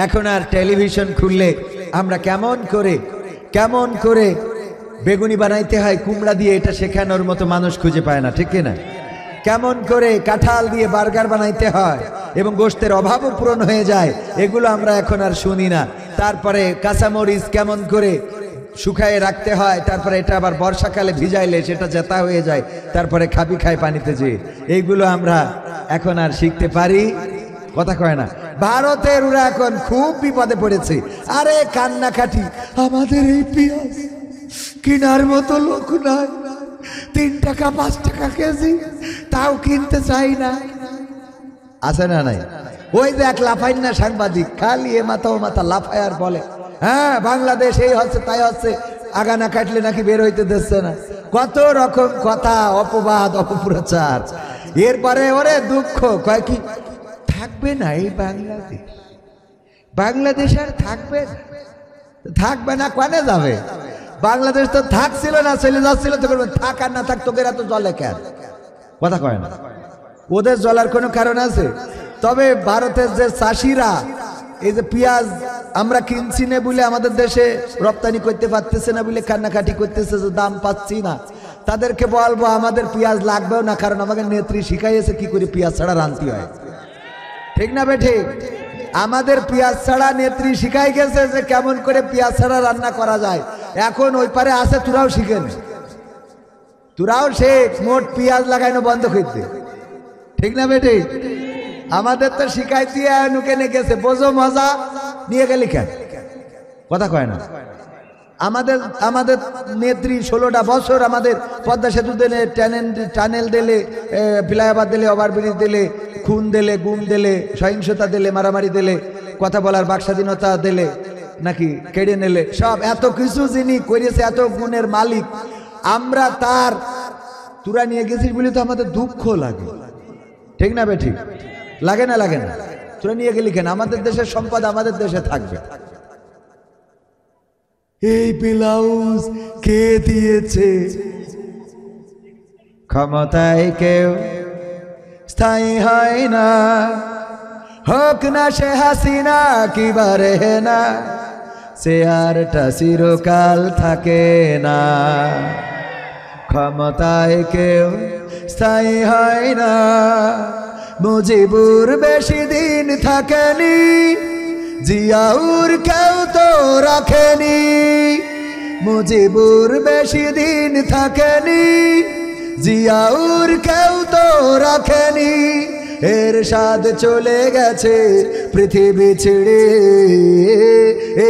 এখন আর টেলিভিশন খুললে আমরা কেমন করে বেগুনি বানাইতে হয় কুমড়া দিয়ে, এটা শেখানোর মতো মানুষ খুঁজে পায় না, ঠিক কিনা? কেমন করে কাঁঠাল দিয়ে বার্গার বানাইতে হয় এবং গোশতের অভাবও পূরণ হয়ে যায়, এগুলো আমরা এখন আর শুনি না। তারপরে কাঁচামরিচ কেমন করে শুকায়ে রাখতে হয়, তারপরে এটা আবার বর্ষাকালে ভিজাইলে সেটা জেতা হয়ে যায়, তারপরে খায় পানিতে যেয়ে, এইগুলো আমরা এখন আর শিখতে পারি? কথা কয় না। ভারতের ওরা এখন খুব বিপদে পড়েছে। আরে কান্নাকাটি, আমাদের এই পেঁয়াজ কেনার মতো লোক নাই, 3 টাকা 5 টাকা কেজি, তাও কিনতে চাই না। আছে না নাই? ওই যে এক লাফাই না সাংবাদিক, খালি এ মাথা ও মাথা লাফায় আর বলে হ্যাঁ বাংলাদেশ এই হচ্ছে তাই হচ্ছে, আগা না কাটলে নাকি বের হইতে দিচ্ছে না, কত রকম কথা, অপবাদ অপপ্রচার। এরপরে ওরে দুঃখ, কয় কি থাকবে না এই বাংলাদেশ আর থাকবে না, কানে যাবে? বাংলাদেশ তো থাকছিল না, চলে যাচ্ছিল, তো থাক আর না থাক তোকে এত জলে কেন? কথা কয় না। ওদের জ্বলার কোনো কারণ আছে? তবে ভারতের যে চাষিরা এই যে পেঁয়াজ আমরা কিনছি না বলে, আমাদের দেশে রপ্তানি করতে পারতেছে না বলে কান্নাকাটি করতেছে যে দাম পাচ্ছি না, তাদেরকে বলবো আমাদের পেঁয়াজ লাগবেও না, কারণ আমাকে নেত্রী শিখাইয়েছে কি করে পেঁয়াজ ছাড়া রাঁধতে হয়। ঠিক না বেঠে? আমাদের পেঁয়াজ ছাড়া নেত্রী শিখাই গেছে যে কেমন করে পেঁয়াজ ছাড়া রান্না করা যায়। এখন ওই পারে আছে, তোরাও শিখেন, তোরাও শেখ, মোট পেঁয়াজ লাগাইনো বন্ধ করতে। ঠিক না বেঠে? আমাদের তো শিখাই দিয়ে নুকেনে গেছে, বোঝো মজা, নিয়ে গেলি কেন? কথা কয় না। আমাদের নেত্রী 16টা বছর আমাদের পদ্মা সেতু দিলে, টানেল দিলে, ফ্লাইওভার দিলে, ওভারব্রিজ দিলে, খুন দিলে, গুম দিলে, সহিংসতা দিলে, মারামারি দিলে, কথা বলার বাক স্বাধীনতা দিলে, নাকি কেড়ে নিলে, সব এত কিছু যিনি করেছে, এত গুণের মালিক আমরা, তার তোরা নিয়ে গেছিস বলে তো আমাদের দুঃখ লাগে। ঠিক না বেঠি? লাগে না? তোরা নিয়ে গেলি কেন? আমাদের দেশের সম্পদ আমাদের দেশে থাকবে। এই ব্লাউজ কে দিয়েছে? ক্ষমতায় কেউ স্থায়ী হয় না, হোক না সে হাসিনা কিবারে না, চেয়ারটা চিরকাল থাকে না। ক্ষমতায় কেউ স্থায়ী হয় না, মুজিবুর বেশি দিন থাকেনি, জিয়াউর কেউ তো রাখেনি। মুজিবুর বেশি দিন থাকেনি, জিয়াউর কেউ তো রাখেনি। এরশাদ চলে গেছে পৃথিবী ছেড়ে,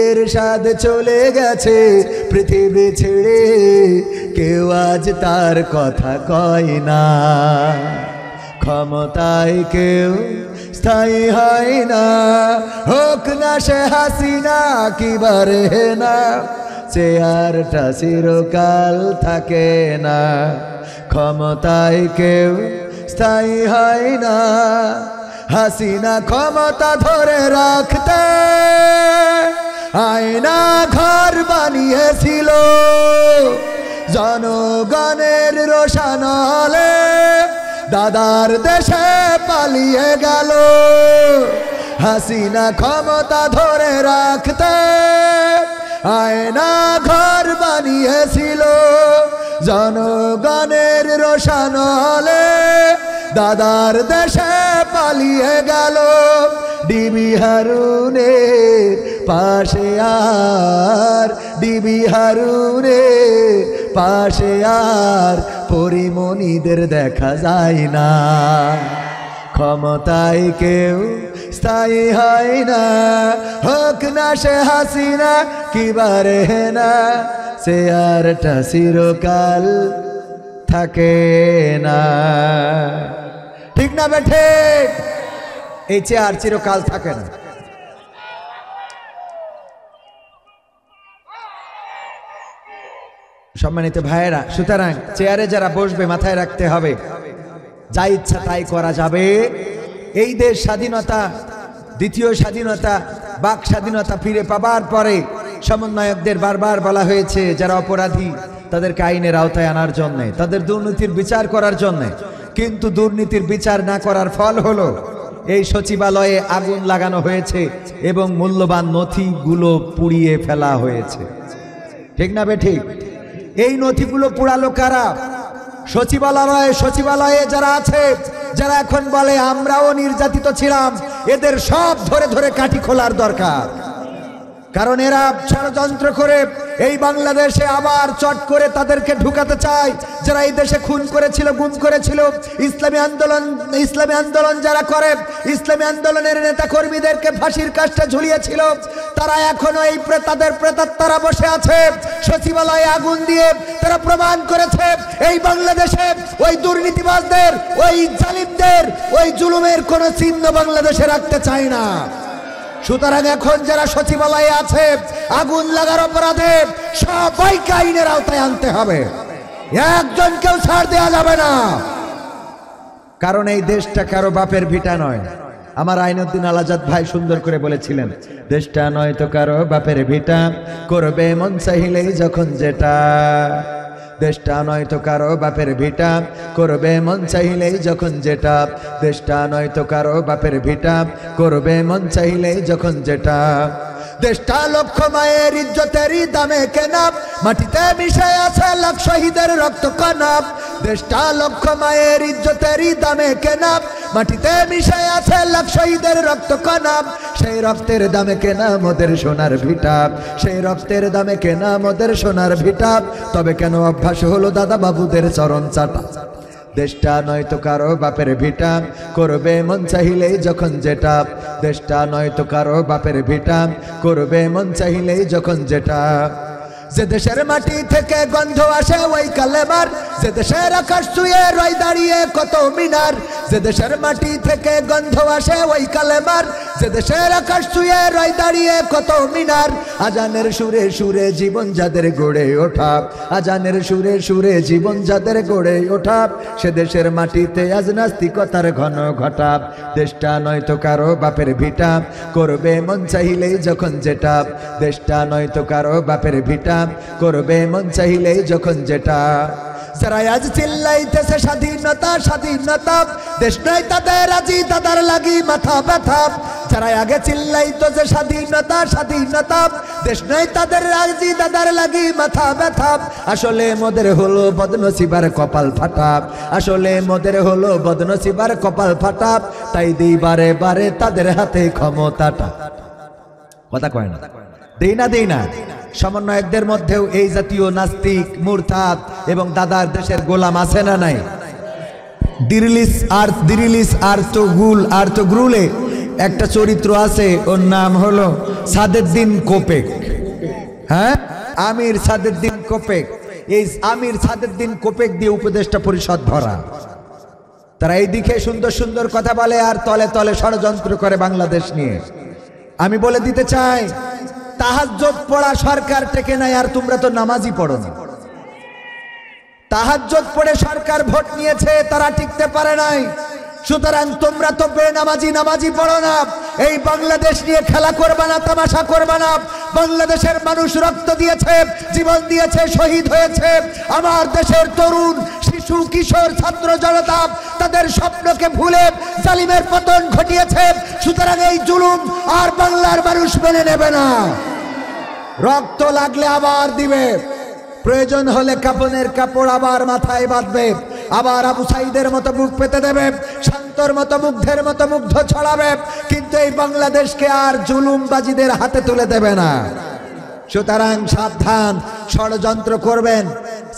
এরশাদ চলে গেছে পৃথিবী ছেড়ে, কেউ আজ তার কথা কয় না। ক্ষমতায় কেউ স্থায়ী হয় না, হোক না সে হাসিনা কিবারে না, চেয়ারটা চিরকাল থাকে না। ক্ষমতায় কেউ স্থায়ী হয় না, হাসিনা ক্ষমতা ধরে রাখতে আয়না ঘর বানিয়েছিল, জনগণের রোশানলে দাদার দেশে পালিয়ে গেল। হাসিনা ক্ষমতা ধরে রাখতে আয়না ঘর বানিয়েছিল, জনগণের রোশানলে দাদার দেশে পালিয়ে গেল। ডিবি হারুনের পাশে আর, ডিবি হারুনের পাশে আর পরিমণিদের দেখা যায় না। ক্ষমতায় কেউ স্থায়ী হয় না, হোক না সে হাসিনা কিবারে না, চেয়ারটা চিরকাল থাকে না। ঠিক না বেঠে? এই চেয়ার চিরকাল থাকে না। সম্মানিত ভাইয়েরা, সুতরাং চেয়ারে যারা বসবে মাথায় রাখতে হবে যা ইচ্ছা তাই করা যাবে। এই দেশ স্বাধীনতা, দ্বিতীয় স্বাধীনতা, বাক স্বাধীনতা ফিরে পাবার পরে সমন্বয়কদের বারবার বলা হয়েছে যারা অপরাধী তাদেরকে আইনের আওতায় আনার জন্য, তাদের দুর্নীতির বিচার করার জন্য। কিন্তু দুর্নীতির বিচার না করার ফল হলো এই সচিবালয়ে আগুন লাগানো হয়েছে এবং মূল্যবান নথিগুলো পুড়িয়ে ফেলা হয়েছে। ঠিক না বেঠিক? এই নথিগুলো পুড়ালো কারা? সচিবালয়ে যারা আছে, যারা এখন বলে আমরাও নির্যাতিত ছিলাম, এদের সব ধরে ধরে কাঠি খোলার দরকার। কারণ এরা ষড়যন্ত্র করে এই বাংলাদেশে আবার চট করে তাদেরকে ঢুকাতে চায়, যারা এই দেশে খুন করেছিল, গুম করেছিল, ইসলামী আন্দোলন যারা করে, ইসলামী আন্দোলনের নেতা কর্মীদেরকে ফাঁসির কাস্টে ঝুলিয়েছিল, তারা এখনো এই তাদের প্রেতাত্মারা বসে আছে সচিবালয়ে আগুন দিয়ে। তারা প্রমাণ করেছে এই বাংলাদেশে ওই দুর্নীতিবাজদের, ওই জালিমদের, ওই জুলুমের কোনো চিহ্ন বাংলাদেশে রাখতে চায় না। সুতরাং এখন যারা সচিবালয়ে আছে আগুন লাগার অপরাধে সবাইকে আইনের আওতায় আনতে হবে, একজনকেও ছাড় দেওয়া যাবে না। কারণ এই দেশটা কারো বাপের ভিটা নয়। আমার আইনুদ্দিন আল আজাদ ভাই সুন্দর করে বলেছিলেন, দেশটা নয় তো কারো বাপের ভিটা, করবে মন চাইলেই যখন যেটা। দেশটা নয় তো কারো বাপের ভিটা, করবে মন চাইলেই যখন যেটা। দেশটা নয় তো কারো বাপের ভিটা, করবে মন চাইলেই যখন যেটা। দেশটা লক্ষ মায়ের ইজ্জতেরই দামে কেনা, মাটিতে মিশে আছে লাখ শহীদের রক্ত কণা। দেশটা লক্ষ মায়ের ইজ্জতেরই দামে কেনা, মাটিতে মিশে আছে লাখ শহীদের রক্ত কণা। সেই রক্তের দামে কেনা মোদের সোনার ভিটা, সেই রক্তের দামে কেনা মোদের সোনার ভিটা। তবে কেন অভ্যাস হলো দাদা বাবুদের চরণ চাটা। দেশটা নয় তো কারো বাপের ভিটা, করবে মন চাইলেই যখন যেটা। দেশটা নয় তো কারো বাপের ভিটা, করবে মন চাইলেই যখন যেটা। যে দেশের মাটি থেকে গন্ধ আসে ওই কালেমার, যে দেশের আকাশ ছুঁয়ে রয় দাঁড়িয়ে কত মিনার। যে দেশের মাটি থেকে গন্ধ আসে ওই কালেমার, যে দেশের আকাশ ছুঁয়ে রয় দাঁড়িয়ে কত মিনার। আজানের সুরে সুরে জীবন যাদের গড়ে ওঠা, আজানের সুরে সুরে জীবন যাদের গড়ে ওঠা, সে দেশের মাটিতে আজ নাস্তিকতার ঘন ঘটা। দেশটা নয় তো কারো বাপের ভিটা, করবে মন চাইলেই যখন যেটা। দেশটা নয় তো কারো বাপের ভিটা, করবে মন চাইলেই যখন যেটা। যারা আজ চিল্লাইতেছে স্বাধীনতা স্বাধীনতা, দেশ নয় তাদের আজি তাদের লাগি মাথা ব্যথা। যারা আগে চিল্লাইতো যে স্বাধীনতা স্বাধীনতা, দেশ নয় তাদের আজি তাদের লাগি মাথা ব্যথা। আসলে মোদের হলো বদনসিবার কপাল ফাটা, আসলে মোদের হলো বদনসিবার কপাল ফাটা। তাই দিই বারে বারে তাদের হাতে ক্ষমতাটা। কথা কয় না, দেই না। সমন্বয়কদের মধ্যেও এই জাতীয় নাস্তিক, মুরতাদ এবং দাদার দেশের গোলাম আছে না নাই? দিরিলিস আর্তগুরুলে একটা চরিত্র আছে, ওর নাম হলো সাদেদ্দিন কোপেক। হ্যাঁ, আমির সাদেদ্দিন কোপেক। এই আমির সাদেদ্দিন কোপেক দিয়ে উপদেষ্টা পরিষদ ভরা। তারা এই দিকে সুন্দর সুন্দর কথা বলে আর তলে তলে ষড়যন্ত্র করে বাংলাদেশ নিয়ে। আমি বলে দিতে চাই, তাহাজ্জুদ পড়া সরকার টেকে নাই, আর তোমরা তো নামাজই পড়ো না। তাহাজ্জুদ পড়ে সরকার ভোট নিয়েছে, তারা টিকতে পারে নাই। সুতরাং তোমরা তো নামাজি পড়ো না। এই বাংলাদেশ নিয়ে খেলা করবা না, তামাশা করবা না। বাংলাদেশের মানুষ রক্ত দিয়েছে, জীবন দিয়েছে, শহীদ হয়েছে। আমার দেশের তরুণ, শিশু, কিশোর, ছাত্র জনতা তাদের স্বপ্নকে ভুলে জালিমের পতন ঘটিয়েছে। সুতরাং এই জুলুম আর বাংলার মানুষ মেনে নেবে না। রক্ত লাগলে আবার দিবে, প্রয়োজন হলে কাপনের কাপড় আবার মাথায় বাঁধবে, আবার আবু সাইদের মতো বুক পেতে দেবে, শান্তর মতো মুগ্ধের মতো মুগ্ধ ছড়াবে, কিন্তু এই বাংলাদেশকে আর জুলুমবাজিদের হাতে তুলে দেবে না। সুতরাং সাবধান, ষড়যন্ত্র করবেন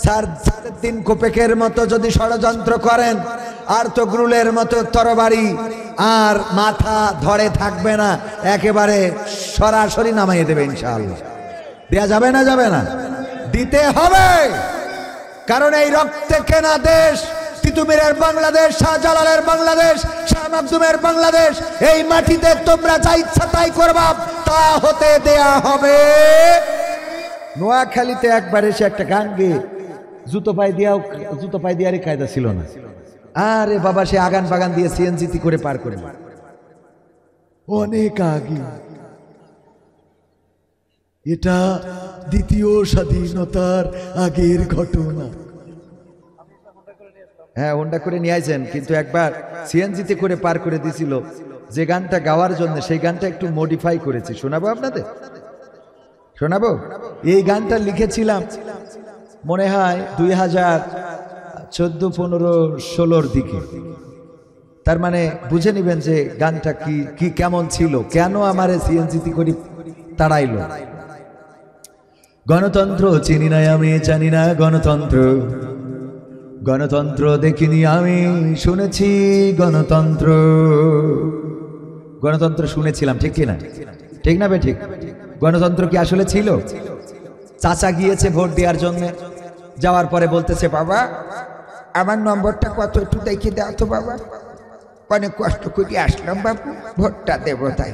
সাদেদ্দিন কোপেকের মতো যদি ষড়যন্ত্র করেন, আর তো গ্রুলের মতো তরবারি আর মাথা ধরে থাকবে না, একেবারে সরাসরি নামাইয়ে দেবে ইনশাআল্লাহ। দেয়া যাবে না? যাবে না, দিতে হবে। কারণ এই রক্তে কেনা দেশ, তিতুমিরের বাংলাদেশ, শাহজালালের বাংলাদেশ, শাহ মাকদুমের বাংলাদেশ, এই মাটিতে তোমরা যা ইচ্ছা তাই করবা, তা হতে দেয়া হবে। নোয়াখালীতে একবার এসে একটা গান গেয়ে জুতো পায়ে দেওয়ারই কায়দা ছিল না। আরে বাবা, সে আগান বাগান দিয়ে সিএনজিটি করে পার করে অনেক আগে। এটা দ্বিতীয় স্বাধীনতার আগের ঘটনা। হ্যাঁ, হোন্ডা করে নিয়ে আসেন, কিন্তু একবার সিএনজিতে করে পার করে দিছিল। যে গানটা গাওয়ার জন্য সেই গানটা একটু মডিফাই করেছি, শোনাবো আপনাদের? শোনাবো? এই গানটা লিখেছিলাম মনে হয় 2014-15-16 দিকে। তার মানে বুঝে নিবেন যে গানটা কি কেমন ছিল, কেন আমার সিএনজিতে করে তাড়াইলো। গণতন্ত্র চিনি না আমি, জানি না গণতন্ত্র, গণতন্ত্র দেখিনি আমি, শুনেছি গণতন্ত্র। গণতন্ত্র শুনেছিলাম, ঠিক কিনা? ঠিক না বে ঠিক? গণতন্ত্র কি আসলে ছিল? চাচা গিয়েছে ভোট দেওয়ার জন্য, যাওয়ার পরে বলতেছে, বাবা আমার নম্বরটা কত একটু দেখে দাও তো বাবা, অনেক কষ্ট করে আসলাম বাবু, ভোটটা দেবো তাই।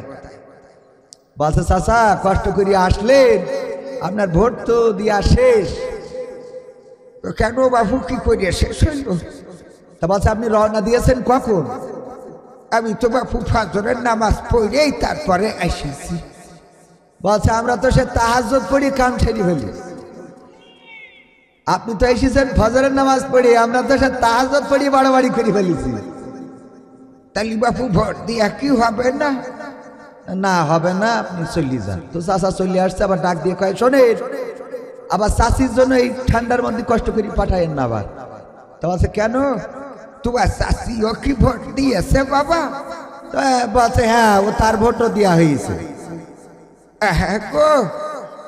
বলছে, চাচা কষ্ট করে আসলেন, আপনার ভোট তো দিয়া শেষ। কেন বাবু, কি করে শেষ হইল? তা বলছে, আপনি রওনা দিয়েছেন কখন? আমি তো বাবু ফজরের নামাজ পড়েই তারপরে এসেছি। বলছে, আমরা তো সে তাহাজ্জুদ পড়ি কাম ছেড়ে ফেলি, আপনি তো এসেছেন ফজরের নামাজ পড়ি, আমরা তো সে তাহাজ্জুদ পড়ি বাড়াবাড়ি করে ফেলেছি। তাহলে বাবু ভোট দিয়া কি হবে না? না হবে না, আপনি চলে যান। তো চাচা চলে আসছে, আবার ডাক দিয়ে কয়, শোনেন আবার চাষির জন্য এই ঠান্ডার মধ্যে কষ্ট করে পাঠায়েন না আবার। তো বলছে, কেন? তোমার চাষিও কি ভোট দিয়েছে বাবা? বলছে, হ্যাঁ ও তার ভোটও দেওয়া হয়েছে। হ্যাঁ গো,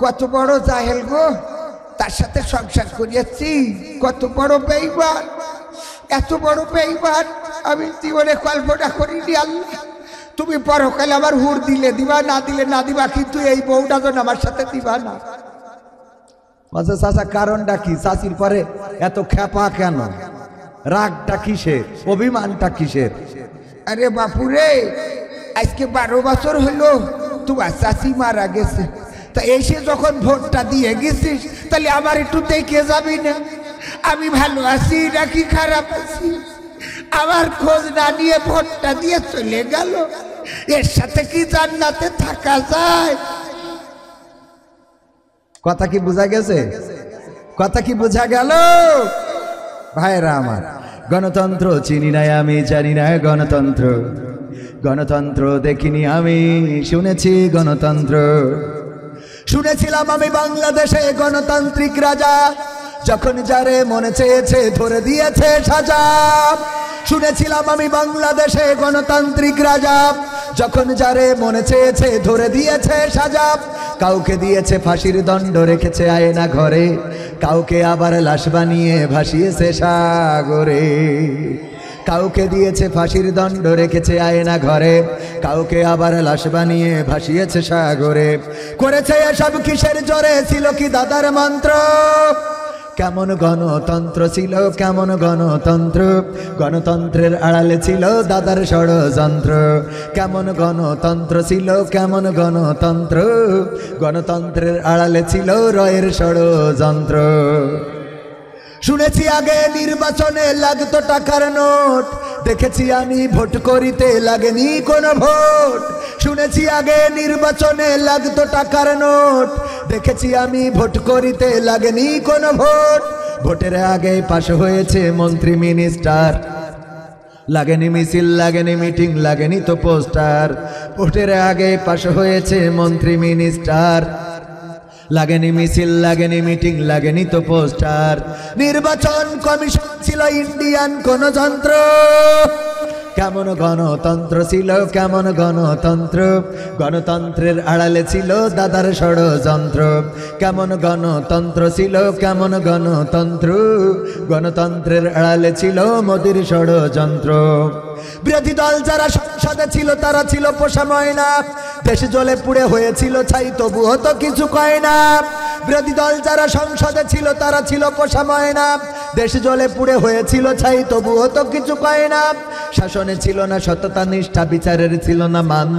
কত বড় জাহেল গো, তার সাথে সংসার করিয়েছি, কত বড় বেঈমান, এত বড় বেঈমান আমি জীবনে কল্পনা করিনি। আল্লাহ, তুমি পরকালে আমার হুর দিলে দিবা, না দিলে না দিবা, কিন্তু এই বউটা যেন আমার সাথে দিবা না। বলছে, চাচা কারণটা কি? চাচির পরে এত খেপা কেন? রাগটা কিসের? অভিমানটা কিসের? আরে বাপুরে, আজকে 12 বছর হলো তোমার চাচি মারা গেছে, তা এসে যখন ভোটটা দিয়ে গেছিস, তাহলে আমার একটু দেখে যাবি না আমি ভালো আছি নাকি খারাপ আছি? আমার খোঁজ না নিয়ে ভোটটা দিয়ে চলে গেল, এর সাথে কি জান্নাতে থাকা যায়? কথা কি বোঝা গেছে? কথা কি বোঝা গেল ভাইরা আমার? গণতন্ত্র চিনি না আমি, জানি না গণতন্ত্র, গণতন্ত্র দেখিনি আমি, শুনেছি গণতন্ত্র। শুনেছিলাম আমি বাংলাদেশে গণতান্ত্রিক রাজা, যখন যারে মনে চেয়েছে ধরে দিয়েছে সাজা। শুনেছিলাম আমি বাংলাদেশে গণতান্ত্রিক রাজা, যখন যারে মনে চেয়েছে ধরে দিয়েছে সাজা। কাউকে দিয়েছে ফাঁসির দণ্ড, রেখেছে আয়না ঘরে, কাউকে আবার লাশ বানিয়ে ভাসিয়েছে সাগরে। কাউকে দিয়েছে ফাঁসির দণ্ড, রেখেছে আয়না ঘরে, কাউকে আবার লাশ বানিয়ে ভাসিয়েছে সাগরে। করেছে এসব কিসের জোরে? ছিল কি দাদার মন্ত্র? কেমন গণতন্ত্র ছিল, কেমন গণতন্ত্র, গণতন্ত্রের আড়ালে ছিল দাদার ষড়যন্ত্র। কেমন গণতন্ত্র ছিল, কেমন গণতন্ত্র, গণতন্ত্রের আড়ালে ছিল রয়ের ষড়যন্ত্র। শুনেছি আগে নির্বাচনে লাগতো টাকার নোট, দেখেছি আমি ভোট করিতে লাগেনি কোনো ভোট। শুনেছি আগে নির্বাচনে লাগতো টাকার নোট, দেখেছি আমি ভোট করিতে লাগেনি কোনো ভোট। ভোটের আগে পাশ হয়েছে মন্ত্রী মিনিস্টার, লাগেনি মিছিল, লাগেনি মিটিং, লাগেনি তো পোস্টার। ভোটের আগে পাশ হয়েছে মন্ত্রী মিনিস্টার, লাগেনি মিছিল, লাগেনি মিটিং, লাগেনি তো পোস্টার। নির্বাচন কমিশন ছিল ইন্ডিয়ান কোন যন্ত্র। কেমন গণতন্ত্র ছিল, কেমন গণতন্ত্র, গণতন্ত্রের আড়ালে ছিল দাদার ষড়যন্ত্র। কেমন গণতন্ত্র ছিল, কেমন গণতন্ত্র, গণতন্ত্রের আড়ালে ছিল মোদির ষড়যন্ত্র। বিরোধী দল যারা সংসদে ছিল তারা ছিল পোষা ময়না, দেশ জ্বলে পুড়ে হয়েছিল ছাই তবুও তো কিছু কয় না। বিরোধী দল যারা সংসদে ছিল তারা ছিল পোষা ময়না, দেশ জ্বলে পুড়ে হয়েছিল ছাই তবুও তো কিছু কয় না। শাসনে ছিল না সততা নিষ্ঠা, বিচারের ছিল না মান,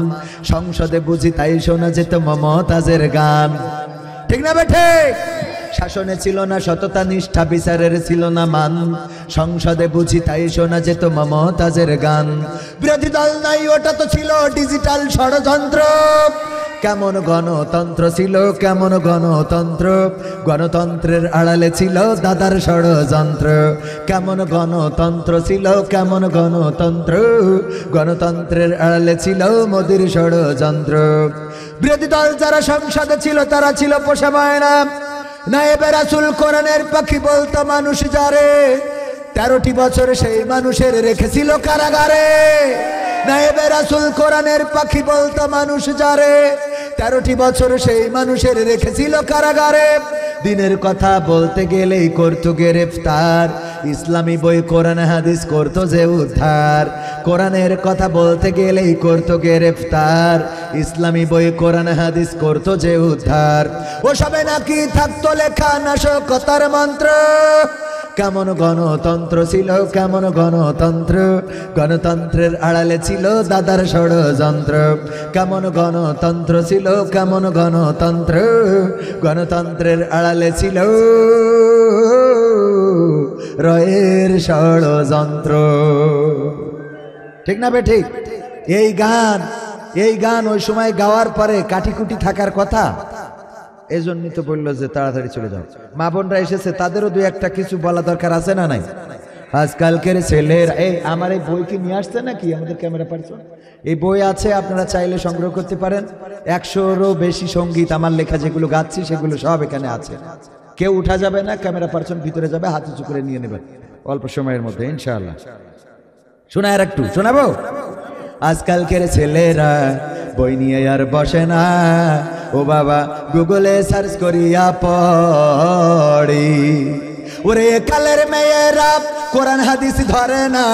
সংসদে বুঝি তাই শোনা যেত মমতাজের গান। ঠিক না বেঠে? শাসনে ছিল না সততা নিষ্ঠা, বিচারের ছিল না মান, সংসদে বুঝি তাই শোনা যেত মমতাজের গান। বিরোধী দল নাই, ওটা তো ছিল ডিজিটাল ষড়যন্ত্র। কেমন গণতন্ত্র ছিল, কেমন গণতন্ত্র, গণতন্ত্রের আড়ালে ছিল দাদার ষড়যন্ত্র। কেমন গণতন্ত্র ছিল, কেমন গণতন্ত্র, গণতন্ত্রের আড়ালে ছিল মোদির ষড়যন্ত্র। বিরোধী দল যারা সংসদে ছিল তারা ছিল পোষা ময়না। নায়েবে রাসূল কোরআনের পাখি বলতো মানুষ যারে, 13টি বছর সেই মানুষের রেখেছিল কারাগারে। নায়েবে রাসূল কোরআনের পাখি বলতো মানুষ যারে, 13টি বছর সেই মানুষের রেখেছিল কারাগারে। দিনের কথা বলতে গেলেই করতো গ্রেফতার, ইসলামী বই কোরআন হাদিস করতো যে উদ্ধার। কোরআনের কথা বলতে গেলেই করতো গ্রেফতার, ইসলামী বই কোরআন হাদিস করতো যে উদ্ধার। ওসবে নাকি থাকতো লেখা নাশকতার মন্ত্র। কেমন গণতন্ত্র ছিল, কেমন গণতন্ত্র, গণতন্ত্রের আড়ালে ছিল দাদার ষড়যন্ত্র। কেমন গণতন্ত্র ছিল, কেমন গণতন্ত্র, গণতন্ত্রের আড়ালে ছিল রয়ের ষড়যন্ত্র। ঠিক না বে ঠিক? এই গান ওই সময় গাওয়ার পরে কাটিকুটি থাকার কথা, এই জন্যই তো বললো যে তাড়াতাড়ি চলে যাও। মা বোনরা এসেছে, তাদেরও দুই একটা কিছু বলা দরকার আছে না নাই? আজকালকের ছেলের আমার এই বই কি নিয়ে আসছে নাকি আমাদের ক্যামেরা পার্সন? এই বই আছে, আপনারা চাইলে সংগ্রহ করতে পারেন। 100-রও বেশি সঙ্গীত আমার লেখা যেগুলো গাচ্ছি সেগুলো সব এখানে আছে। কেউ উঠা যাবে না, ক্যামেরা পার্সন ভিতরে যাবে, হাতে উঁচু করে নিয়ে নেবেন অল্প সময়ের মধ্যে ইনশাআল্লাহ। শোনা আর একটু শোনাবো। আজকালকের ছেলেরা বই নিয়ে আর বসে না, ও বাবা গুগলে সার্চ করিয়া পড়ি। ওরে কালের মেয়েরা কোরআন হাদিস ধরে না,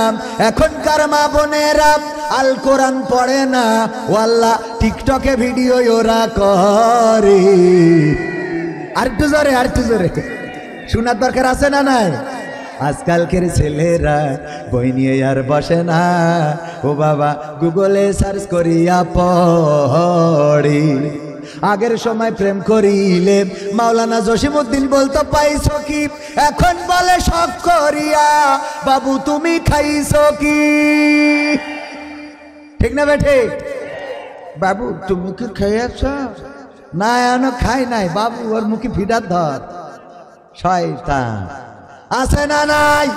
এখনকার মা বোনেরা আল কোরআন পড়ে না, ও আল্লাহ টিকটকে ভিডিও ওরা করে। আর একটু জোরে শোনার দরকার আছে না নাই? আজকালকের ছেলেরা বই নিয়ে আর বসে না, ও বাবা গুগলে সার্চ করিয়া পড়ি। আগের সময় প্রেম করিলে মাওলানা জসিমউদ্দিন বলতো পাইছো কি, এখন বলে শখ করিয়া বাবু তুমি খাইছো কি। ঠিক না বেঠে? বাবু তুমি কি খেয়েছ? না এখনো খাই নাই। বাবু ওর মুখে ফিডার ধর, শয়তান আছে না নাই?